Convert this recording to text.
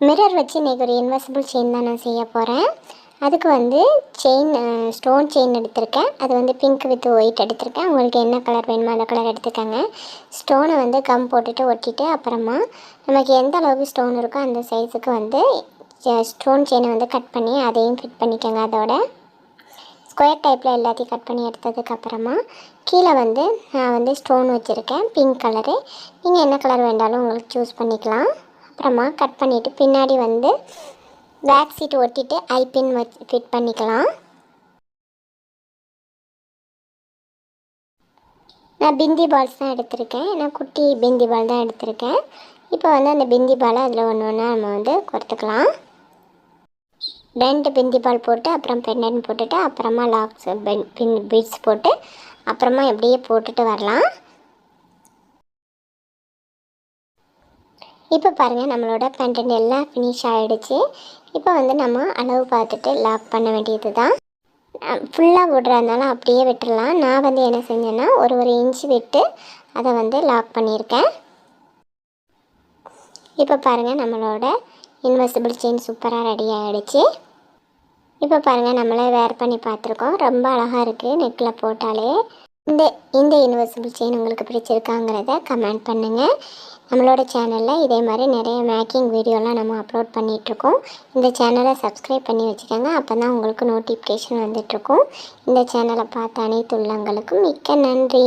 Mirror வச்சு இன்றைக்கி ஒரு இன்வெசிபிள் செயின் தான் நான் செய்ய போகிறேன். அதுக்கு வந்து ஸ்டோன் செயின் எடுத்திருக்கேன். அது வந்து பிங்க் வித் ஒயிட் எடுத்திருக்கேன். உங்களுக்கு என்ன கலர் வேணுமோ அந்த கலர் எடுத்துக்கோங்க. ஸ்டோனை வந்து கம் போட்டுட்டு ஒட்டிட்டு அப்புறமா நமக்கு எந்த அளவுக்கு ஸ்டோன் இருக்கோ அந்த சைஸுக்கு வந்து ஸ்டோன் செயினை வந்து கட் பண்ணி அதையும் ஃபிட் பண்ணிக்கோங்க. அதோட ஸ்கொயர் டைப்பில் எல்லாத்தையும் கட் பண்ணி எடுத்ததுக்கப்புறமா கீழே வந்து நான் வந்து ஸ்டோன் வச்சுருக்கேன் பிங்க் கலரு. நீங்கள் என்ன கலர் வேண்டாலும் உங்களுக்கு சூஸ் பண்ணிக்கலாம். அப்புறமா கட் பண்ணிவிட்டு பின்னாடி வந்து பேக் சீட் ஒட்டிட்டு ஐபின் வச்சு ஃபிட் பண்ணிக்கலாம். நான் பிந்தி பால்ஸ் தான் எடுத்திருக்கேன். நான் குட்டி பிந்தி பால் தான் எடுத்திருக்கேன். இப்போ வந்து அந்த பிந்தி பாலை அதில் ஒன்று ஒன்றா நம்ம வந்து கொடுத்துக்கலாம். 2 பிந்தி பால் போட்டு அப்புறம் பெண்டன்ட் போட்டுட்டு அப்புறமா லாக்ஸ் பீட்ஸ் போட்டு அப்புறமா எப்படியே போட்டுட்டு வரலாம். இப்போ பாருங்கள், நம்மளோட பெண்டன்ட் எல்லாம் ஃபினிஷ் ஆகிடுச்சு. இப்போ வந்து நம்ம அளவு பார்த்துட்டு லாக் பண்ண வேண்டியது தான். ஃபுல்லாக விடுறதுனால அப்படியே விட்டுடலாம். நான் வந்து என்ன செஞ்சேன்னா ஒரு இன்ச்சு விட்டு அதை வந்து லாக் பண்ணியிருக்கேன். இப்போ பாருங்கள், நம்மளோட இன்வெசிபிள் செயின் சூப்பராக ரெடி ஆகிடுச்சு. இப்போ பாருங்கள், நம்மளே வேர் பண்ணி பார்த்துருக்கோம். ரொம்ப அழகாக இருக்குது நெக்கில் போட்டாலே. இந்த இன்வெசிபிள் செயின் உங்களுக்கு பிடிச்சிருக்காங்கிறத கமெண்ட் பண்ணுங்கள். நம்மளோட சேனலில் இதே மாதிரி நிறைய மேக்கிங் வீடியோலாம் நம்ம அப்லோட் பண்ணிகிட்ருக்கோம். இந்த சேனலை சப்ஸ்கிரைப் பண்ணி வச்சுக்கோங்க. அப்போ தான் உங்களுக்கு நோட்டிஃபிகேஷன் வந்துட்ருக்கும். இந்த சேனலை பார்த்த அனைத்து உள்ளங்களுக்கும் மிக்க நன்றி.